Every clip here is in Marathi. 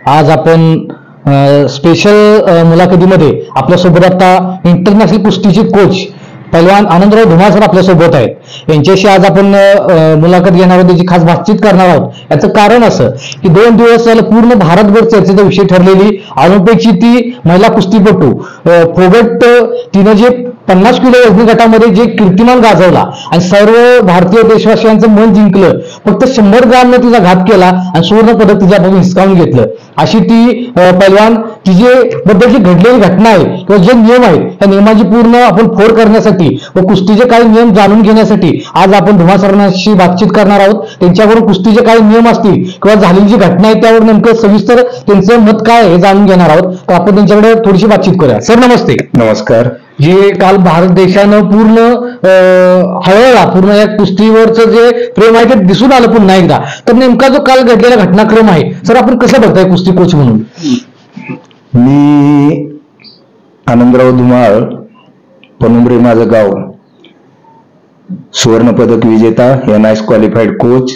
आज आपण स्पेशल मुलाखतीमध्ये आपल्यासोबत आता इंटरनॅशनल कुस्तीचे कोच पैलवान आनंदराव धुमाळ सर आपल्यासोबत आहेत. यांच्याशी आज आपण मुलाखत घेणार आहोत, त्याची खास बातचीत करणार आहोत. याचं कारण असं की 2 दिवस झालं पूर्ण भारतभर चर्चेचा विषय ठरलेली ऑलिम्पिकची ती महिला कुस्तीपटू फोगट, तिनं जे 50 किलो वजनी गटामध्ये जे कीर्तिमान गाजवला आणि सर्व भारतीय देशवासियांचं मन जिंकलं. फक्त 100 ग्रामनं तिचा घात केला आणि सुवर्ण पदक तिच्यापासून हिसकावून घेतलं. अशी ती पैलवान तिचे बद्दल जी घडलेली घटना आहे किंवा जे नियम आहेत त्या नियमाची पूर्ण आपण फोड करण्यासाठी व कुस्तीचे काही नियम जाणून घेण्यासाठी आज आपण धुमाळ सरांशी बातचीत करणार आहोत. त्यांच्याकडून कुस्तीचे काही नियम असतील किंवा झालेली जी घटना आहे त्यावर नेमकं सविस्तर त्यांचं मत काय हे जाणून घेणार आहोत. तर आपण त्यांच्याकडे थोडीशी बातचीत करूया. सर नमस्ते. नमस्कार. जे काल भारत देशानं पूर्ण हळवला, पूर्ण या कुस्तीवरचं जे प्रेम आहे ते दिसून आलं पुन्हा एकदा. तर नेमका जो काल घडलेला घटनाक्रम आहे सर, आपण कसं बघताय कुस्ती कोच म्हणून? मी आनंदराव धुमाळ, पनुंबरे माझं गाव, सुवर्ण पदक विजेता, NIS क्वालिफाईड कोच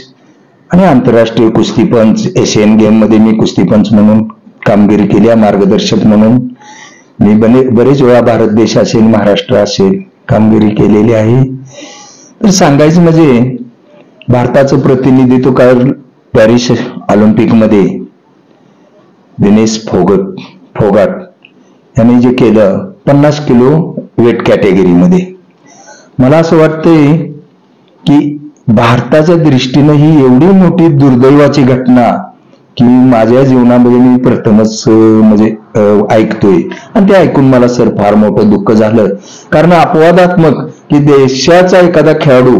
आणि आंतरराष्ट्रीय कुस्ती पंच. एशियन गेम मध्ये मी कुस्ती पंच म्हणून कामगिरी केली, मार्गदर्शक म्हणून मी बरेच वेळा भारत देश असेल, महाराष्ट्र असेल कामगिरी केलेली आहे. तर सांगायचं म्हणजे भारताचं प्रतिनिधित्व काल पॅरिस ऑलिम्पिक मध्ये विनेश फोगाट यांनी जे केलं 50 किलो वेट कॅटेगरीमध्ये, मला असं वाटतंय की भारताच्या दृष्टीनं ही एवढी मोठी दुर्दैवाची घटना की माझ्या जीवनामध्ये मी प्रथमच ऐकतोय आणि ते ऐकून मला सर फार मोठं दुःख झालं. कारण अपवादात्मक की देशाचा एखादा खेळाडू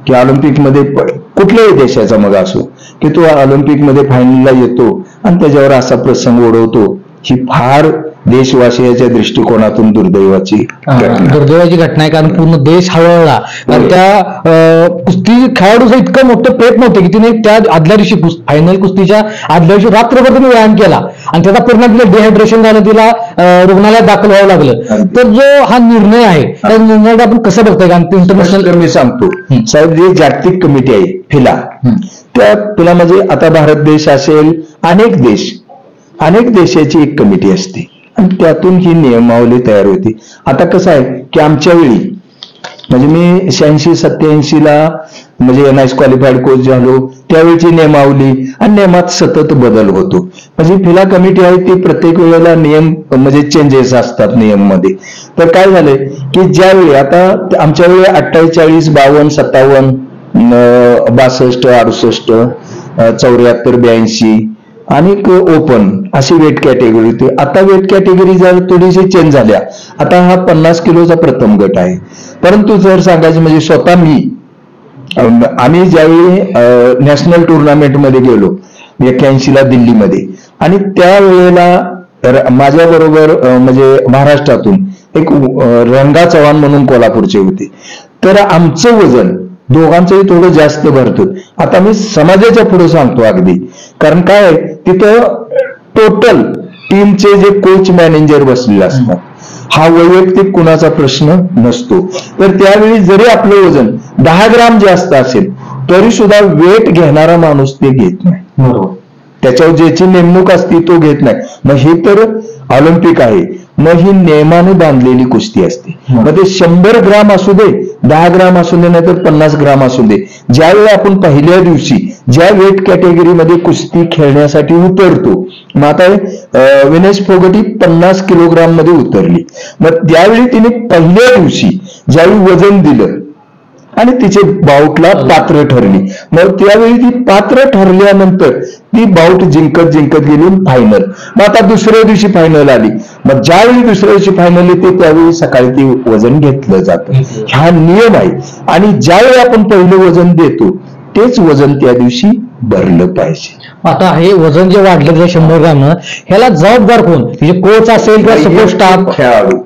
की ऑलिम्पिकमध्ये कुठल्याही देशाचा मग असो की तो ऑलिम्पिकमध्ये फायनलला येतो आणि त्याच्यावर असा प्रसंग ओढवतो, ही फार देशवासियाच्या दृष्टिकोनातून दुर्दैवाची घटना आहे. कारण पूर्ण देश हळवला. कारण त्या कुस्ती खेळाडूचा इतकं मोठं प्रयत्न होते की तिने त्या आदल्या दिवशी फायनल कुस्तीच्या आदल्या दिवशी रात्रभर तिने व्यायाम केला आणि त्याचा परिणाम तिला डिहायड्रेशन झालं, तिला रुग्णालयात दाखल व्हावं लागलं. तर जो हा निर्णय आहे त्या निर्णयाला आपण कसं बघताय? कारण इंटरनॅशनल मी सांगतो साहेब, जी जागतिक कमिटी आहे फिला, त्या फिलामध्ये आता भारत देश असेल, अनेक देशाची एक कमिटी असते आणि त्यातून ही नियमावली तयार होती. आता कसं आहे की आमच्या वेळी म्हणजे मी 86-87 ला NIS क्वालिफाईड कोच झालो, त्यावेळीची नियमावली आणि नियमात सतत बदल होतो. म्हणजे फिला कमिटी आहे ती प्रत्येक वेळेला नियम चेंजेस असतात नियम मध्ये. तर काय झालंय की ज्यावेळी आता आमच्या वेळी 48, 52, 57, 62, 68, 74, 82 आणि ओपन अशी वेट कॅटेगरी होती. आता वेट कॅटेगरी जर थोडीशी चेंज झाल्या. आता हा 50 किलोचा प्रथम गट आहे. परंतु जर सांगायचं म्हणजे स्वतः आम्ही ज्यावेळी नॅशनल टुर्नामेंट मध्ये गेलो 81 ला दिल्लीमध्ये, आणि त्यावेळेला माझ्या बरोबर महाराष्ट्रातून एक रंगा चव्हाण म्हणून कोल्हापूरचे होते. तर आमचं वजन दोघांचंही थोडं जास्त भरतं. आता मी समाजाच्या पुढे सांगतो अगदी, कारण काय तिथं टोटल टीमचे जे कोच मॅनेजर बसलेले असतात, हा वैयक्तिक कुणाचा प्रश्न नसतो. तर त्यावेळी जरी आपलं वजन 10 ग्राम जास्त असेल तरी सुद्धा वेट घेणारा माणूस ते घेत नाही. बरोबर. त्याच्यावर ज्याची नेमणूक असते तो घेत नाही. मग हे तर ऑलिम्पिक आहे, मग ही नियमाने बांधलेली कुस्ती असते. मग ते 100 ग्राम असू दे, 10 ग्राम असू दे, नाही तर 50 ग्राम असू दे, ज्यावेळी आपण पहिल्या दिवशी ज्या वेट कॅटेगरीमध्ये कुस्ती खेळण्यासाठी उतरतो, मग आता विनेश फोगट ही 50 किलोग्राम मध्ये उतरली. मग त्यावेळी तिने पहिल्या दिवशी ज्यावेळी वजन दिलं आणि तिचे बाऊटला पात्र ठरली. मग त्यावेळी ती पात्र ठरल्यानंतर ती बाऊट जिंकत गेली फायनल. मग आता दुसऱ्या दिवशी फायनल आली. मग ज्यावेळी दुसऱ्या दिवशी फायनल येते त्यावेळी सकाळी ती वजन घेतलं जातं. हा नियम आहे. आणि ज्यावेळी आपण पहिलं वजन देतो तेच वजन त्या दिवशी भरलं पाहिजे. आता हे वजन जे वाढलं 100 ग्राम, ह्याला जबाबदार कोण? म्हणजे कोच असेल किंवा सपोर्ट स्टाफ? खेळाडू.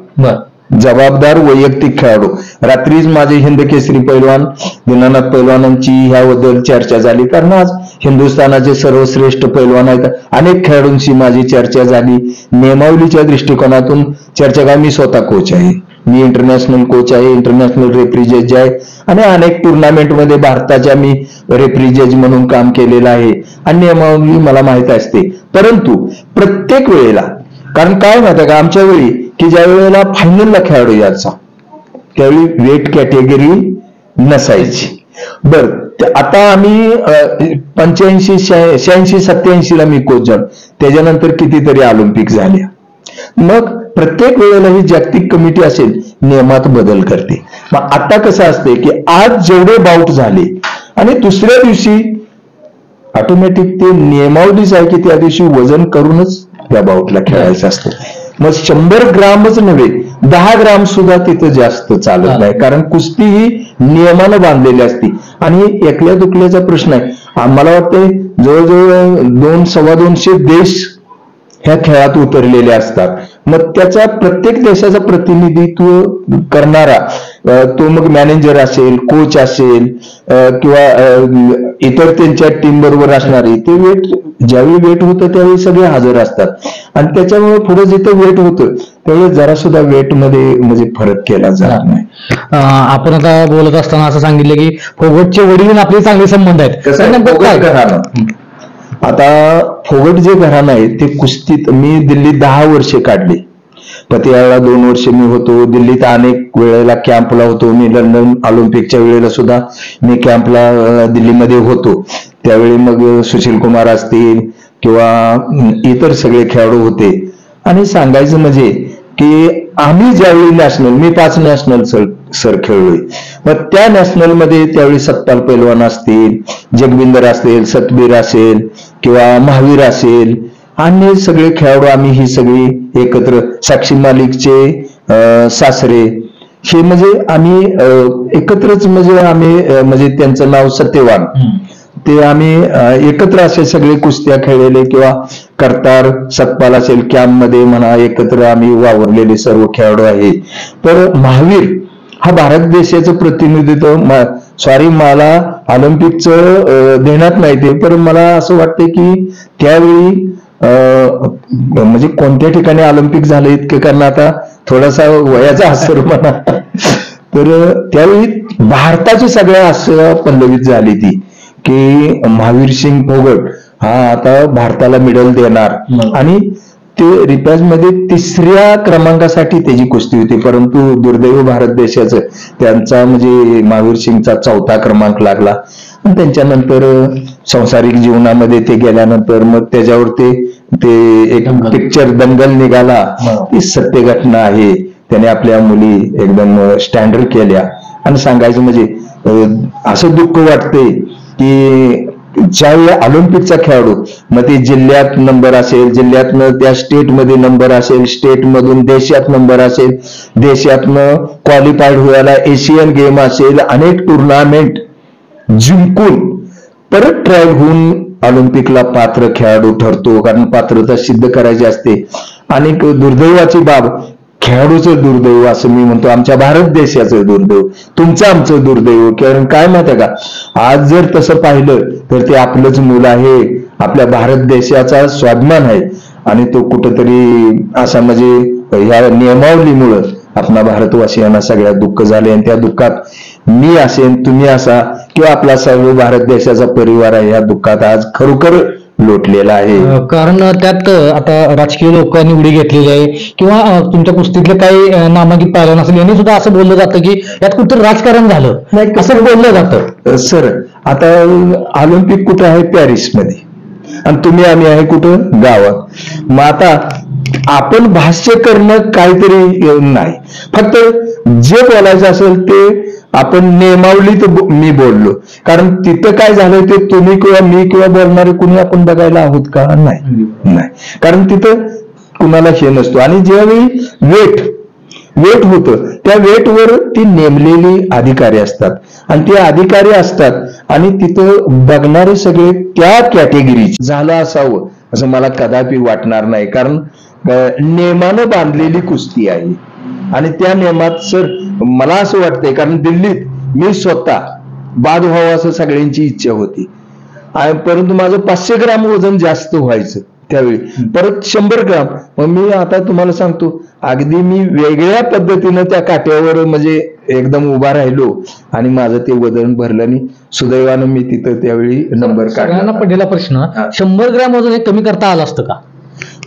जबाबदार वैयक्तिक खेळाडू. रात्रीच माझे हिंद केसरी पैलवान दीनानाथ पैलवानांची ह्याबद्दल चर्चा झाली, कारण आज हिंदुस्थानाचे सर्वश्रेष्ठ पैलवान आहेत. अनेक खेळाडूंशी माझी चर्चा झाली. नियमावलीच्या दृष्टिकोनातून चर्चा काय, मी स्वतः कोच आहे. मी इंटरनॅशनल कोच आहे, इंटरनॅशनल रेफरी जज आहे आणि अनेक टुर्नामेंटमध्ये भारताच्या मी रेफरी जज म्हणून काम केलेलं आहे आणि नियमावली मला माहित असते. परंतु प्रत्येक वेळेला, कारण काय माहिती का, आमच्या वेळी की ज्या वेळेला फायनलला खेळाडू यायचा त्यावेळी वेट कॅटेगरी नसायची. बर, आता आम्ही 85, 86, 87 ला मी कोच झालो, त्याच्यानंतर कितीतरी ऑलिम्पिक झाल्या. मग प्रत्येक वेळेला ही जागतिक कमिटी असेल नियमात बदल करते. मग आता कसं असते की आज जेवढे बाउट झाले आणि दुसऱ्या दिवशी ऑटोमॅटिक ते नियमावलीच आहे की त्या दिवशी वजन करूनच त्या बाउटला खेळायचं असतं. मग 100 ग्रामच नव्हे, 10 ग्राम सुद्धा तिथं जास्त चालत नाही, कारण कुस्ती ही नियमानं बांधलेली असते. आणि एकल्या दुकल्याचा प्रश्न आहे. मला वाटतं जवळजवळ 200-250 देश ह्या खेळात उतरलेले असतात. मग त्याचा प्रत्येक देशाचं प्रतिनिधित्व करणारा तो मग मॅनेजर असेल, कोच असेल किंवा इतर त्यांच्या टीम बरोबर असणारे, ते वेट ज्यावेळी वेट होतं त्यावेळी सगळे हजर असतात. आणि त्याच्यामुळे पुढे जिथं वेट होतं त्यावेळी जरा सुद्धा वेट मध्ये म्हणजे फरक केला जात नाही. आपण आता बोलत असताना असं सांगितलं की फोगटचे वडील आपले चांगले संबंध आहेत. आता फोगट जे घराणं आहे ते कुस्तीत मी दिल्लीत 10 वर्षे काढली. पतियाळाला 2 वर्ष मी होतो. दिल्लीत अनेक वेळेला कॅम्पला होतो. मी लंडन ऑलिम्पिकच्या वेळेला सुद्धा मी कॅम्पला दिल्लीमध्ये होतो. त्यावेळी मग सुशील कुमार असतील किंवा इतर सगळे खेळाडू होते. आणि सांगायचं म्हणजे की आम्ही ज्यावेळी नॅशनल, मी 5 नॅशनल सर खेळलोय. मग त्या नॅशनल मध्ये त्यावेळी सतपाल पैलवान असतील, जगविंदर असेल, सतबीर असेल किंवा महावीर असेल, अन्य सगळे खेळाडू आम्ही ही सगळी एकत्र, साक्षी मालिकचे सासरे, हे म्हणजे आम्ही एकत्रच म्हणजे आम्ही म्हणजे त्यांचं नाव सत्यवान, ते आम्ही एकत्र असे सगळे कुस्त्या खेळलेले किंवा करतार, सतपाल असेल कॅम्प मध्ये म्हणा, एकत्र आम्ही वावरलेले सर्व खेळाडू आहे. तर महावीर हा भारत देशाचं प्रतिनिधित्व, सॉरी मला ऑलिम्पिकचं देण्यात नाही ते, पण मला असं वाटतं की त्यावेळी म्हणजे कोणत्या ठिकाणी ऑलिम्पिक झालं इतकं, कारण आता थोडासा वयाचा असर म्हणा, तर त्यावेळी भारताची सगळ्या असं पल्लवित झाली ती की महावीर सिंग फोगट हा आता भारताला मेडल देणार. आणि ते रिपॅज मध्ये 3ऱ्या क्रमांकासाठी त्याची कुस्ती होती. परंतु दुर्दैव भारत देशाचं त्यांचा म्हणजे महावीर सिंगचा 4था क्रमांक लागला. आणि त्यांच्यानंतर संसारिक जीवनामध्ये ते गेल्यानंतर मग त्याच्यावर ते एक पिक्चर दंगल निघाला. ती सत्य घटना आहे. त्याने आपल्या मुली एकदम स्टँडर्ड केल्या. आणि सांगायचं म्हणजे असं दुःख वाटतंय की ज्यावेळी ऑलिम्पिकचा खेळाडू, मग ते जिल्ह्यात नंबर असेल, जिल्ह्यातनं त्या स्टेटमध्ये नंबर असेल, स्टेटमधून देशात नंबर असेल, देशातनं क्वालिफाईड व्हायला एशियन गेम असेल, अनेक टुर्नामेंट जिंकून परत ट्रायल होऊन ऑलिम्पिकला पात्र खेळाडू ठरतो, कारण पात्रता सिद्ध करायची असते. आणि दुर्दैवाची बाब, खेळाडूचं दुर्दैव असं मी म्हणतो, आमच्या भारत देशाचं दुर्दैव, तुमचं आमचं दुर्दैव. कारण काय माहिती आहे का, आज जर तसं पाहिलं तर ते आपलंच मुलं आहे, आपल्या भारत देशाचा स्वाभिमान आहे. आणि तो कुठंतरी असा म्हणजे ह्या नियमावलीमुळं आपल्या भारतवासियांना सगळ्यात दुःख झाले. आणि त्या दुःखात मी असेन, तुम्ही असा किंवा आपला सर्व भारत देशाचा परिवार आहे या दुःखात आज खरोखर लोटलेला आहे. कारण त्यात आता राजकीय लोकांनी उडी घेतलेली आहे किंवा तुमच्या कुस्तीतले काही नामांकित पैलवान असेल यांनी सुद्धा असं बोललं जातं की यात कुठं राजकारण झालं नाही, असं बोललं जातं. सर आता ऑलिम्पिक कुठं आहे? पॅरिसमध्ये. आणि तुम्ही आम्ही आहे कुठं? गावात. मग आता आपण भाष्य करणं काहीतरी नाही, फक्त जे बोलायचं असेल ते आपण नियमावलीत मी बोललो. कारण तिथं काय झालं ते तुम्ही किंवा मी किंवा बोलणारे कुणी आपण बघायला आहोत का? नाही. कारण तिथं कुणाला हे नसतो. आणि ज्यावेळी वेट होतं त्या वेटवर ती नेमलेली अधिकारी असतात आणि ते अधिकारी असतात आणि तिथं बघणारे सगळे त्या कॅटेगरीचे झालं असावं असं मला कदापि वाटणार नाही. कारण नियमानं बांधलेली कुस्ती आहे. आणि त्या नियमात सर मला असं वाटतंय, कारण दिल्लीत मी स्वतः बाद व्हावं असं सगळ्यांची इच्छा होती, परंतु माझं 500 ग्राम वजन जास्त व्हायचं त्यावेळी परत 100 ग्राम. मग मी आता तुम्हाला सांगतो, अगदी मी वेगळ्या पद्धतीनं त्या काट्यावर म्हणजे एकदम उभा राहिलो आणि माझं ते वजन भरलं आणि सुदैवानं मी तिथं त्यावेळी नंबर सगळ्यांना काढला. पडलेला प्रश्न, 100 ग्रॅम वजन हे कमी करता आलं असतं का?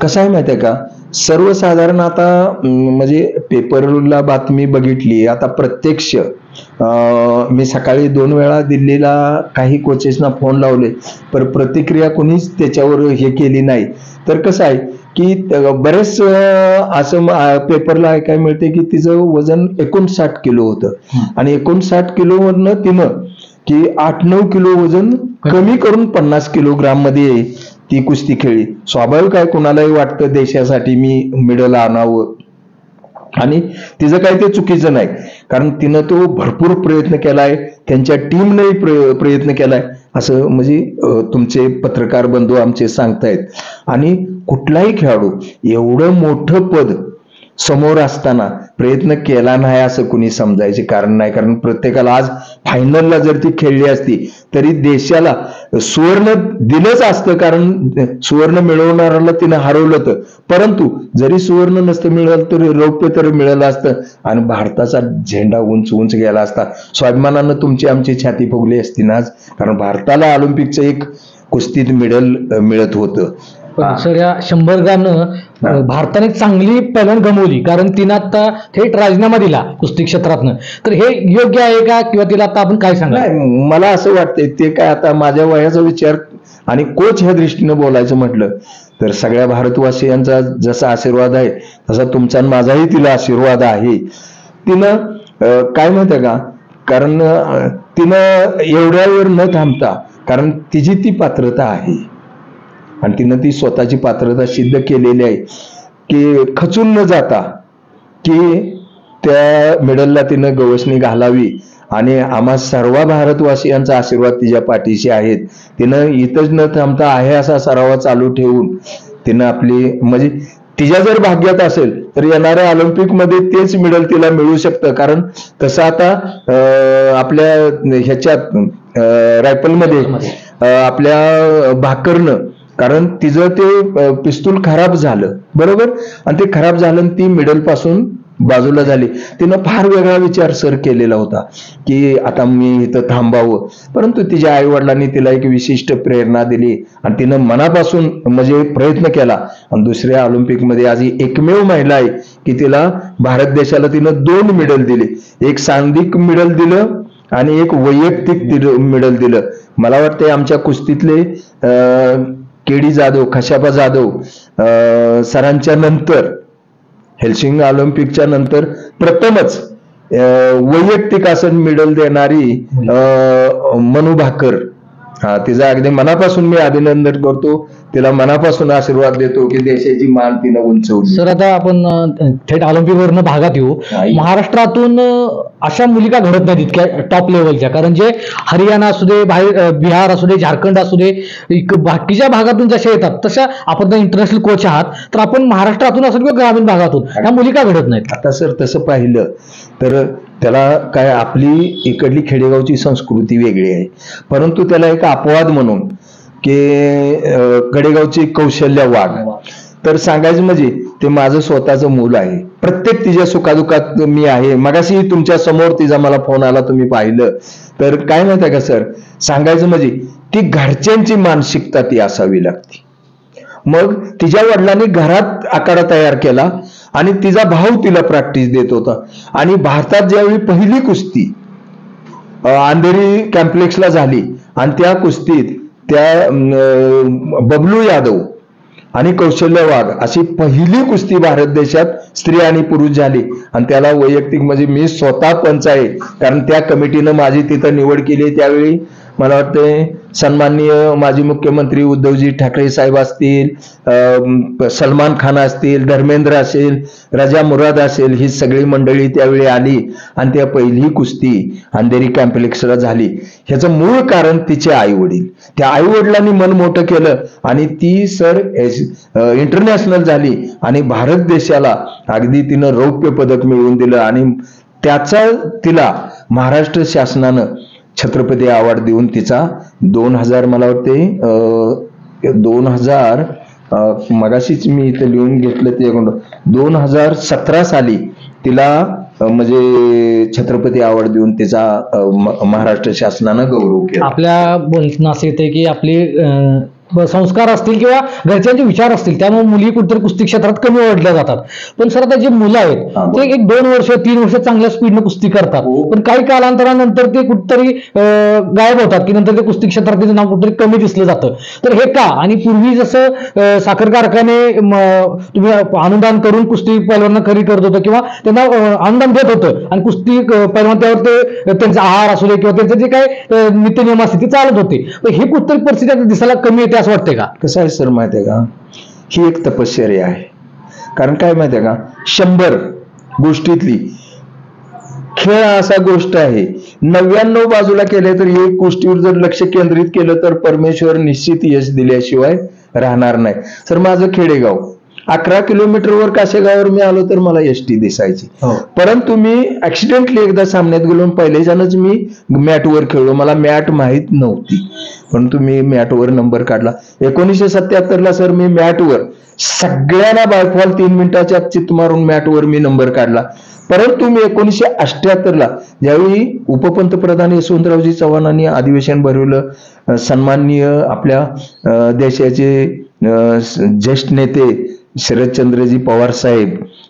कसं आहे माहितीये का, सर्वसाधारण आता म्हणजे पेपरला बातमी बघितली, आता प्रत्यक्ष मी सकाळी 2 वेळा दिल्लीला काही कोचेसना फोन लावले, पण प्रतिक्रिया कोणीच त्याच्यावर हे केली नाही. तर कसं आहे की बरेच असं पेपरला ऐकायला मिळते की तिचं वजन 59 किलो होतं आणि 59 किलोवरनं तिनं की 8-9 किलो वजन कमी करून 50 किलोग्राम मध्ये ती कुस्ती खेळली. स्वाभाविक आहे, कुणालाही वाटतं देशासाठी मी मेडल आणावं आणि तिचं काही ते चुकीचं नाही, कारण तिनं तो भरपूर प्रयत्न केलाय, त्यांच्या टीमनेही प्रयत्न केलाय असं म्हणजे तुमचे पत्रकार बंधू आमचे सांगतायत. आणि कुठलाही खेळाडू एवढं मोठं पद समोर असताना प्रयत्न केला नाही असं कुणी समजायचे कारण नाही, कारण प्रत्येकाला आज फायनलला जर ती खेळली असती तरी देशाला सुवर्ण दिलंच असतं, कारण सुवर्ण मिळवणाऱ्याला तिनं हरवलं तर. परंतु जरी सुवर्ण नसतं मिळालं तरी रौप्य तर मिळालं असतं आणि भारताचा झेंडा उंच उंच गेला असता. स्वाभिमानानं तुमची आमची छाती फुगली असती ना आज, कारण भारताला ऑलिम्पिकचं एक कुस्तीत मेडल मिळत होतं. सर, या 100 ग्रॅमनं भारताने चांगली पैलवान गमवली, कारण तिनं आता थेट राजीनामा दिला कुस्ती क्षेत्रातनं. तर हे योग्य आहे का, किंवा तिला आता आपण काय सांगा? नाही, मला असं वाटतंय ते काय आता माझ्या वयाचा विचार आणि कोच ह्या दृष्टीनं बोलायचं म्हटलं तर सगळ्या भारतवासियांचा जसा आशीर्वाद आहे तसा तुमचा आणि माझाही तिला आशीर्वाद आहे. तिनं काय माहितीये का, कारण तिनं एवढ्यावर न थांबता, कारण तिची ती पात्रता आहे आणि तिनं ती स्वतःची पात्रता सिद्ध केलेली आहे की खचून न जाता की त्या मेडलला तिनं गवसणी घालावी आणि आम्हा सर्व भारतवासियांचा आशीर्वाद तिच्या पाठीशी आहेत. तिनं इथंच न थांबता आहे असा सराव चालू ठेवून तिनं आपली म्हणजे तिच्या जर भाग्यात असेल तर येणाऱ्या ऑलिम्पिकमध्ये तेच मेडल तिला मिळू शकतं, कारण तसं आता आपल्या ह्याच्यात रायफलमध्ये आपल्या भाकरनं, कारण तिचं ते पिस्तूल खराब झालं बरोबर, आणि ते खराब झालं आणि ती मेडल पासून बाजूला झाली. तिनं फार वेगळा विचार सर केलेला होता की आता मी इथं थांबावं, परंतु तिच्या आई वडिलांनी तिला एक विशिष्ट प्रेरणा दिली आणि तिनं मनापासून म्हणजे प्रयत्न केला आणि दुसऱ्या ऑलिम्पिकमध्ये आज ही एकमेव महिला आहे की तिला भारत देशाला तिनं 2 मेडल दिले, एक सांघिक मेडल दिलं आणि एक वैयक्तिक मेडल दिलं. मला वाटतंय आमच्या कुस्तीतले केडी जाधव, खशाबा जाधव सरांच्या नंतर हेल्सिंकी ऑलिम्पिकच्या नंतर प्रथमच वैयक्तिक असं मेडल देणारी मनू भाकर. तिचा अगदी मनापासून मी अभिनंदन करतो, तिला मनापासून आशीर्वाद देतो की देशाची मान तिनं उंचवली. सर, आता आपण थेट ऑलिम्पिक वरनं भागात येऊ. महाराष्ट्रातून अशा मुली का घडत नाहीत इतक्या टॉप लेवलच्या? कारण जे हरियाणा असू दे, बाहेर बिहार असू दे, झारखंड असू दे, बाकीच्या भागातून जशा येतात तशा आपण इंटरनॅशनल कोच आहात, तर आपण महाराष्ट्रातून असू किंवा ग्रामीण भागातून ह्या मुली का घडत नाहीत? आता सर तसं पाहिलं तर त्याला काय, आपली इकडली खेडेगावची संस्कृती वेगळी आहे, परंतु त्याला एक अपवाद म्हणून की गडेगावची कौशल्य वाघ. तर सांगायचं म्हणजे ते माझं स्वतःचं मूल आहे, प्रत्येक तिच्या सुखादुखात मी आहे. मगाशी तुमच्या समोर तिचा मला फोन आला, तुम्ही पाहिलं. तर काय माहिती आहे का सर, सांगायचं म्हणजे ती घरच्यांची मानसिकता ती असावी लागते. मग तिच्या वडिलांनी घरात आखाडा तयार केला आणि तिचा भाऊ तिला प्रॅक्टिस देत होता. आणि भारतात ज्यावेळी पहिली कुस्ती अंधेरी कॉम्प्लेक्सला झाली आणि त्या कुस्तीत त्या बबलू यादव आणि कौशल्य वाघ अशी पहिली कुस्ती भारत देशात स्त्री आणि पुरुष झाली आणि त्याला वैयक्तिक म्हणजे मी स्वतः पंच आहे, कारण त्या कमिटीनं माझी तिथं निवड केली. त्यावेळी मला वाटतंय सन्माननीय माजी मुख्यमंत्री उद्धवजी ठाकरे साहेब असतील, सलमान खान असतील, धर्मेंद्र असेल, रजा मुराद असेल, ही सगळी मंडळी त्यावेळी आली आणि त्या पहिली कुस्ती अंधेरी कॉम्प्लेक्सला झाली. ह्याचं मूळ कारण तिचे आई वडील, त्या आई वडिलांनी मन मोठं केलं आणि ती सर इंटरनॅशनल झाली आणि भारत देशाला अगदी तिनं रौप्य पदक मिळवून दिलं आणि त्याचा तिला महाराष्ट्र शासनानं छत्रपती अवॉर्ड देऊन तिचा 2000 मला वाटते मगाशीच मी इथं लिहून घेतलं ते 2017 साली तिला म्हणजे छत्रपती अवॉर्ड देऊन तिचा महाराष्ट्र शासनानं गौरव केला. आपल्या बोलणं असं येते की आपली संस्कार असतील किंवा घरच्यांचे विचार असतील त्यामुळे मुली कुठेतरी कुस्ती क्षेत्रात कमी ओढल्या जातात. पण सर आता जे मुलं आहेत ते 1-2 वर्ष 3 वर्ष चांगल्या स्पीडनं कुस्ती करतात, पण काही कालांतरानंतर ते कुठेतरी गायब होतात की नंतर ते कुस्ती क्षेत्रात त्याचं नाव कुठेतरी कमी दिसलं जातं. तर हे का? आणि पूर्वी जसं साखर कारखाने तुम्ही अनुदान करून कुस्ती पैलवानांना खरी करत होतं किंवा त्यांना अनुदान देत होतं आणि कुस्ती पैलवान त्यावर ते त्यांचा आहार असू दे किंवा त्यांचे जे काही नित्यनियम असते ते चालत होते, पण ही कुठतरी परिस्थिती आता दिसायला कमी येते असं वाटतंय का? कसं आहे सर माहिती आहे का, ही एक तपश्चर्या आहे. कारण काय माहिती आहे का, 100 गोष्टीतली खेळ असा गोष्ट आहे 99 बाजूला केले तर एक गोष्टीवर जर लक्ष केंद्रित केलं तर परमेश्वर निश्चित यश दिल्याशिवाय राहणार नाही. सर माझं खेडेगाव 11 किलोमीटरवर काशेगाववर मी आलो तर मला एसटी दिसायची, परंतु मी ऍक्सिडेंटली एकदा सामन्यात गेलो, पहिल्याच्यानंच मी मॅटवर खेळलो, मला मॅट माहीत नव्हती, परंतु मी मॅटवर नंबर काढला. 1977 सर मी मॅटवर सगळ्यांना बायफॉल 3 मिनिटाच्या चित मारून मॅटवर मी नंबर काढला. परंतु मी 1978 ज्यावेळी उपपंतप्रधान यशवंतरावजी चव्हाणांनी अधिवेशन भरवलं, सन्माननीय आपल्या देशाचे ज्येष्ठ नेते शरदचंद्रजी पवार साहेब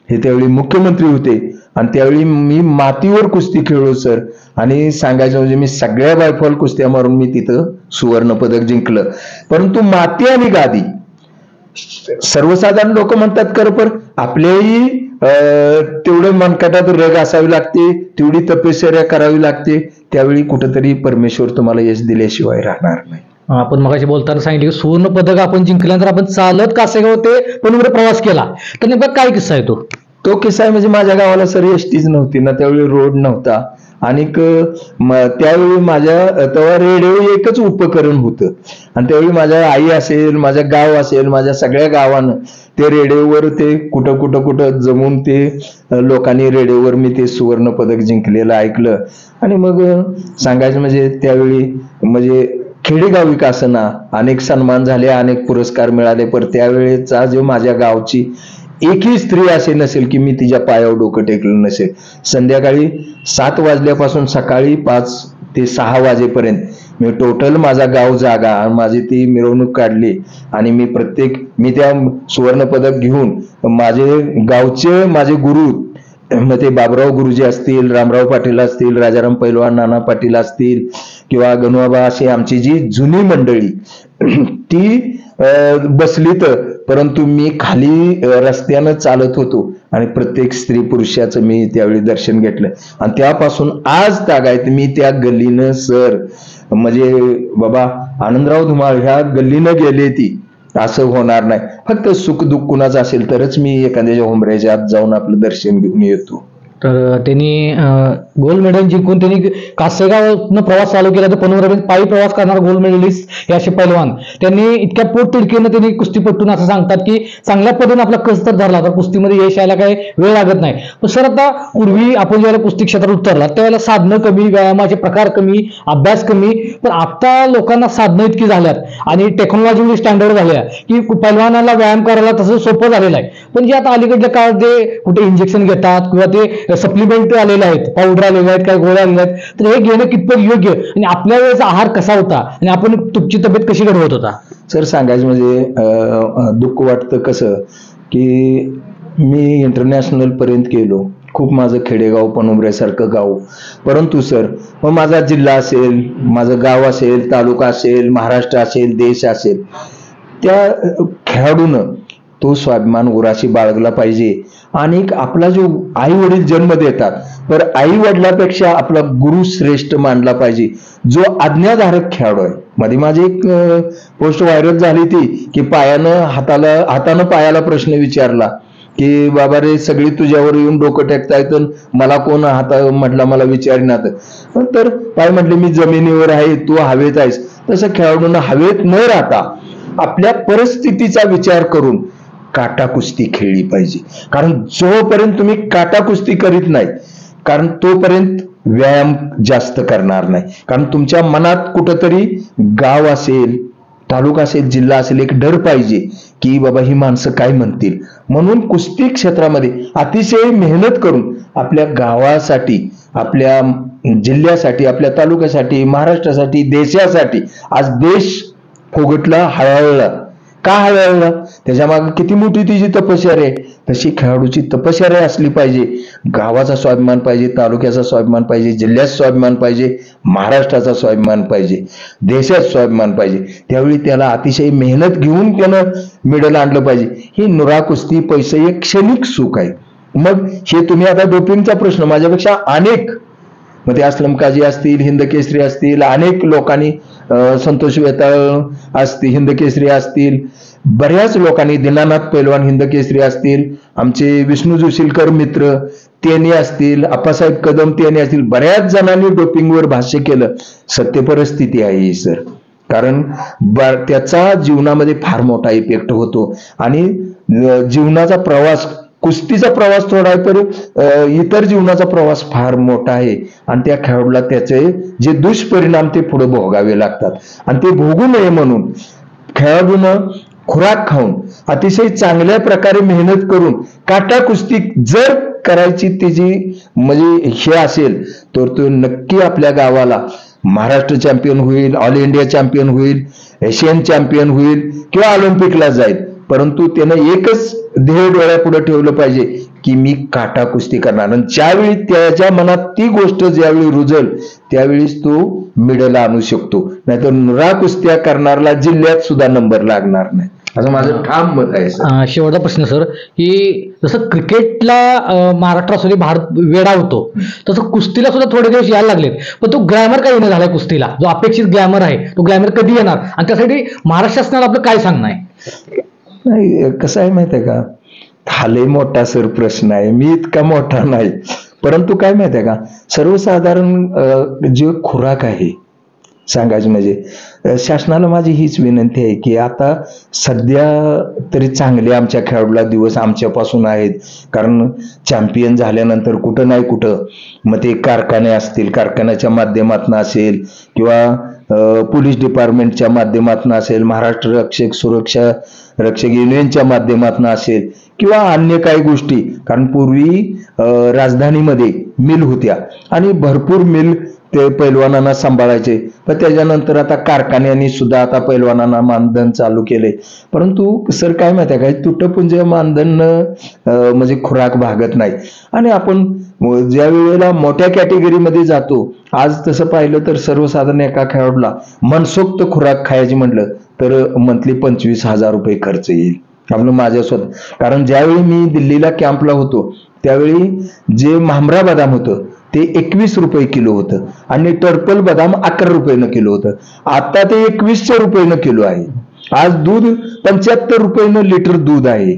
हे त्यावेळी मुख्यमंत्री होते आणि त्यावेळी मी मातीवर कुस्ती खेळलो सर. आणि सांगायचं म्हणजे मी सगळ्या बायफॉल कुस्त्या मारून मी तिथं सुवर्ण पदक जिंकलं. परंतु माती आणि गादी सर्वसाधारण लोक म्हणतात कर, पण आपल्याही तेवढे मनकटात रग असावी लागते, तेवढी तपश्चर्या करावी लागते. त्यावेळी कुठंतरी परमेश्वर तुम्हाला यश दिल्याशिवाय राहणार नाही. आपण मगाशी बोलताना सांगितलं की सुवर्ण पदक आपण जिंकल्यानंतर आपण चालत कासेगाव ते पनवेल प्रवास केला, तर नेमका काय किस्सा आहे तो किस्सा आहे म्हणजे माझ्या गावाला सर एसटीच नव्हती ना, त्यावेळी रोड नव्हता आणि त्यावेळी माझ्या तेव्हा रेडिओ एकच उपकरण होतं आणि त्यावेळी माझ्या आई असेल, माझं गाव असेल, माझ्या सगळ्या गावानं ते रेडिओवर ते कुठं जमून ते लोकांनी रेडिओवर मी ते सुवर्ण पदक जिंकलेलं ऐकलं. आणि मग सांगायचं म्हणजे त्यावेळी म्हणजे खेडेगाव विकासना अनेक सन्मान झाले, अनेक पुरस्कार मिळाले, पण त्यावेळेचा जो माझ्या गावची एकही स्त्री असे नसेल की मी तिच्या पायावर डोकं टेकलं नसेल. संध्याकाळी 7 वाजल्यापासून सकाळी 5 ते 6 वाजेपर्यंत मी टोटल माझा गाव जागा माझी ती मिरवणूक काढली आणि मी त्या सुवर्ण पदक घेऊन माझे गावचे माझे गुरु मग ते बाबराव गुरुजी असतील, रामराव पाटील असतील, राजाराम पैलवान, नाना पाटील असतील किंवा गणुआबा, अशी आमची जी जुनी मंडळी ती बसली तर, परंतु मी खाली रस्त्यानं चालत होतो आणि प्रत्येक स्त्री पुरुषाचं मी त्यावेळी दर्शन घेतलं आणि त्यापासून आज तागायत मी त्या गल्लीनं सर म्हणजे बाबा आनंदराव धुमाळ ह्या गल्लीनं गेले ती असं होणार नाही. फक्त सुख दुःख कुणाचं असेल तरच मी एखाद्याच्या होंबऱ्याच्या आत जाऊन आपलं दर्शन घेऊन येतो. तर त्यांनी गोल्ड मेडल जिंकून त्यांनी कासेगावनं प्रवास चालू केला, तर पनवेल पायी प्रवास करणारा गोल्ड मेडलिस्ट हे असे पैलवान त्यांनी इतक्या पोटतिडकीनं त्यांनी कुस्तीपटून असं सांगतात की चांगल्या पद्धतीने आपला कस तर धरला तर कुस्तीमध्ये यश यायला काही वेळ लागत नाही. पण सर आता पूर्वी आपण ज्यावेळेला कुस्ती क्षेत्रात उतरला त्यावेळेला साधनं कमी, व्यायामाचे प्रकार कमी, अभ्यास कमी, पण आता लोकांना साधनं इतकी झाल्यात आणि टेक्नॉलॉजी स्टँडर्ड झाल्या की पैलवानाला व्यायाम करायला तसं सोपं झालेलं आहे. पण जे आता अलीकडच्या काळात जे कुठे इंजेक्शन घेतात किंवा ते सप्लिमेंट आलेले आहेत, पावडर आलेले आहेत, काही गोळ्या आलेल्या आहेत, तर हे घेणं कितपत योग्य आणि आपल्या वेळेचा आहार कसा होता आणि आपण तुमची तब्येत कशी घडवत होता? सर सांगायचं म्हणजे दुःख वाटतं कसं की मी इंटरनॅशनल पर्यंत गेलो, खूप माझं खेडेगाव पनवेलसारखं गाव, परंतु सर मग माझा जिल्हा असेल, माझं गाव असेल, तालुका असेल, महाराष्ट्र असेल, देश असेल, त्या खेळाडूनं तो स्वाभिमान उराशी बाळगला पाहिजे. आणि आपला जो आई वडील जन्म देतात तर आई वडिलापेक्षा आपला गुरु श्रेष्ठ मानला पाहिजे, जो आज्ञाधारक खेळाडू आहे. मध्ये माझी एक पोस्ट व्हायरल झाली ती की हातानं पायाला प्रश्न विचारला की बाबा रे सगळी तुझ्यावर येऊन डोकं टेकतायत, मला कोण हाता म्हटला मला विचारण्यात, तर पाय म्हटले मी जमिनीवर आहे, तू हवेत आहेस. तसं खेळाडूंना हवेत न राहता आपल्या परिस्थितीचा विचार करून काटा कुस्ती खेळली पाहिजे. कारण जोपर्यंत तुम्ही काटा कुस्ती करीत नाही, कारण तोपर्यंत व्यायाम जास्त करणार नाही. कारण तुमच्या मनात कुठंतरी गाव असेल, तालुका असेल, जिल्हा असेल, एक डर पाहिजे की बाबा ही माणसं काय म्हणतील. म्हणून कुस्ती क्षेत्रामध्ये अतिशय मेहनत करून आपल्या गावासाठी, आपल्या जिल्ह्यासाठी, आपल्या तालुक्यासाठी, महाराष्ट्रासाठी, देशासाठी आज देश फुगटला, हळहळला. का हळहळला? त्याच्या मागे किती मोठी तिची तपश्चर्या आहे. तशी खेळाडूची तपश्चर्या असली पाहिजे. गावाचा स्वाभिमान पाहिजे, तालुक्याचा स्वाभिमान पाहिजे, जिल्ह्यात स्वाभिमान पाहिजे, महाराष्ट्राचा स्वाभिमान पाहिजे, देशात स्वाभिमान पाहिजे. त्यावेळी त्याला अतिशय मेहनत घेऊन त्यानं मेडल आणलं पाहिजे. ही नुरा कुस्ती पैसे एक क्षणिक सुख आहे. मग हे तुम्ही आता डोपिंगचा प्रश्न माझ्यापेक्षा अनेक, मग ते असलम काजी असतील, हिंद केसरी असतील, अनेक लोकांनी, संतोष वेताळ असतील, हिंद केसरी असतील, बऱ्याच लोकांनी, दीनानाथ पैलवान हिंद केसरी असतील, आमचे विष्णू जोशीलकर मित्र त्यांनी असतील, अप्पासाहेब कदम त्यांनी असतील, बऱ्याच जणांनी डोपिंगवर भाष्य केलं. सत्य परिस्थिती आहे ही सर. कारण त्याचा जीवनामध्ये फार मोठा इफेक्ट होतो आणि जीवनाचा प्रवास, कुस्तीचा प्रवास थोडा आहे पण इतर जीवनाचा प्रवास फार मोठा आहे आणि त्या खेळाडूला त्याचे जे दुष्परिणाम ते पुढे भोगावे लागतात. आणि ते भोगू नये म्हणून खेळाडूनं खुराक खाऊन अतिशय चांगल्या प्रकारे मेहनत करून काटा कुस्ती जर करायची त्याची म्हणजे हे असेल तर तो नक्की आपल्या गावाला महाराष्ट्र चॅम्पियन होईल, ऑल इंडिया चॅम्पियन होईल, एशियन चॅम्पियन होईल किंवा ऑलिम्पिकला जाईल. परंतु त्यानं एकच ध्येय डोळ्यापुढे ठेवलं पाहिजे की मी काटा कुस्ती करणार. आणि ज्यावेळी त्याच्या मनात ती गोष्ट ज्यावेळी रुजल त्यावेळीच तो मेडल आणू शकतो. नाहीतर नुरा कुस्त्या करणारला जिल्ह्यात सुद्धा नंबर लागणार नाही, असं माझं ठाम मत आहे. शेवटचा प्रश्न सर, की जसं क्रिकेटला महाराष्ट्र असू दे भारत वेडा होतो, तसं कुस्तीला सुद्धा थोडे दिवस यायला लागलेत. पण तो ग्लॅमर काय येणं झालाय कुस्तीला, जो अपेक्षित ग्लॅमर आहे तो ग्लॅमर कधी येणार आणि त्यासाठी महाराष्ट्र शासनाला आपलं काय सांगणं आहे? नाही, कसं आहे माहिती आहे का, हा लय मोठा सर प्रश्न आहे. मी इतका मोठा नाही, परंतु काय माहिती आहे का, सर्वसाधारण जे खुराक आहे सांगायचं म्हणजे शासनाला माझी हीच विनंती आहे की आता सध्या तरी चांगले आमच्या खेळाडूला दिवस आमच्यापासून आहेत. कारण चॅम्पियन झाल्यानंतर कुठं नाही कुठं मग ते कारखाने असतील, कारखान्याच्या माध्यमातून असेल किंवा पोलीस डिपार्टमेंटच्या माध्यमातून असेल, महाराष्ट्र रक्षक सुरक्षा रक्षक युनियनच्या माध्यमातून असेल किंवा अन्य काही गोष्टी. कारण पूर्वी राजधानीमध्ये मिल होत्या आणि भरपूर मिल ते पैलवानांना सांभाळायचे. पण त्याच्यानंतर आता कारखान्यांनी सुद्धा आता पैलवानांना मानधन चालू केले. परंतु सर काय माहिती आहे काय, तुटपुंज मानधन म्हणजे खुराक भागत नाही. आणि आपण ज्या वेळेला मोठ्या कॅटेगरीमध्ये जातो, आज तसं पाहिलं तर सर्वसाधारण एका खेळाडूला मनसोक्त खुराक खायची म्हटलं तर मंथली 25,000 रुपये खर्च येईल आपलं माझ्या स्वतः. कारण ज्यावेळी मी दिल्लीला कॅम्पला होतो त्यावेळी जे मामरा बदाम होतं ते 21 रुपये किलो होतं आणि टर्पल बदाम 11 रुपयानं किलो होतं. आता ते 2100 रुपयानं किलो आहे. आज दूध 75 रुपयानं लिटर दूध आहे.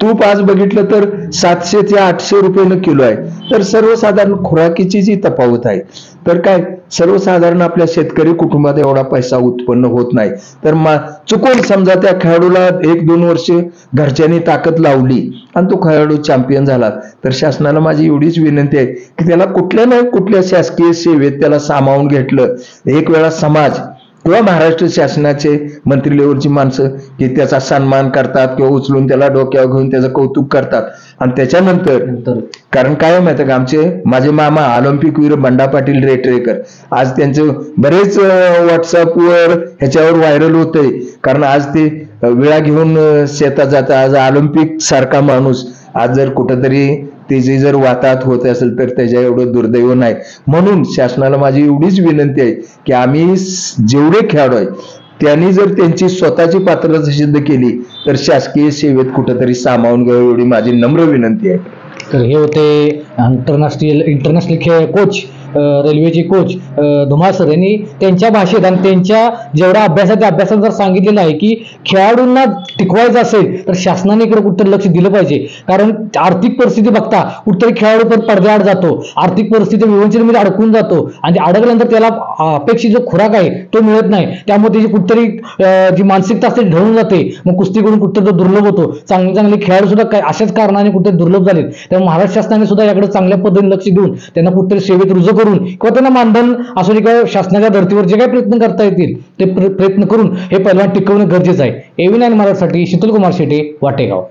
तूप आज बघितलं तर 700 ते 800 रुपयानं किलो आहे. तर सर्वसाधारण खुराकीची जी तफावत आहे, तर काय सर्वसाधारण आपल्या शेतकरी कुटुंबात एवढा पैसा उत्पन्न होत नाही. तर चुकून समजा त्या खेळाडूला 1-2 वर्ष घरच्यांनी ताकद लावली आणि तो खेळाडू चॅम्पियन झाला, तर शासनाला माझी एवढीच विनंती आहे की त्याला कुठल्या ना कुठल्या शासकीय सेवेत त्याला सामावून घेतलं. एक वेळा समाज किंवा महाराष्ट्र शासनाचे मंत्री लेवलची माणसं की त्याचा सन्मान करतात किंवा उचलून त्याला डोक्यावर घेऊन त्याचं कौतुक करतात. आणि त्याच्यानंतर कारण काय माहिती का, माझे मामा ऑलिम्पिक वीर बंडा पाटील रेटरेकर आज त्यांचं बरेच व्हॉट्सअपवर ह्याच्यावर व्हायरल होतंय. कारण आज ते वेळा घेऊन शेतात जातात. आज ऑलिम्पिक सारखा माणूस आज जर कुठंतरी त्याची जर वाताहत होत असेल तर त्याच्या एवढं दुर्दैव नाही. म्हणून शासनाला माझी एवढीच विनंती आहे की आम्ही जेवढे खेळाडू आहे त्यांनी जर त्यांची स्वतःची पात्रता सिद्ध केली तर शासकीय सेवेत कुठंतरी सामावून घ्यावं एवढी माझी नम्र विनंती आहे. तर हे होते इंटरनॅशनल कोच, रेल्वेचे कोच धुमाळ सर यांनी त्यांच्या भाषेत आणि त्यांच्या जेवढा अभ्यासात त्या अभ्यासात जर सांगितलेलं आहे की खेळाडूंना टिकवायचं असेल तर शासनाने इकडे कुठतरी लक्ष दिलं पाहिजे. कारण आर्थिक परिस्थिती बघता कुठतरी खेळाडू पण पडद्याआड जातो, आर्थिक परिस्थिती विवंचनेमध्ये अडकून जातो आणि अडकल्यानंतर त्याला अपेक्षित जो खुराक आहे तो मिळत नाही. त्यामुळे त्याची कुठतरी जी मानसिकता असते ढळून जाते. मग कुस्तीकडून कुठतरी तो दुर्लभ होतो. चांगले खेळाडू सुद्धा काय अशाच कारणाने कुठेतरी दुर्लभ झालेत. त्यामुळे महाराष्ट्र शासनाने सुद्धा याकडे चांगल्या पद्धतीने लक्ष देऊन त्यांना कुठतरी सेवेत रुजू करून किंवा त्यांना मानधन असू दे किंवा शासनाच्या धर्तीवर जे काही प्रयत्न करता येतील ते प्रयत्न करून हे पैलवान टिकवणं गरजेचं आहे. AV9 मराठीसाठी शीतलकुमार शेटे, वाटेगाव.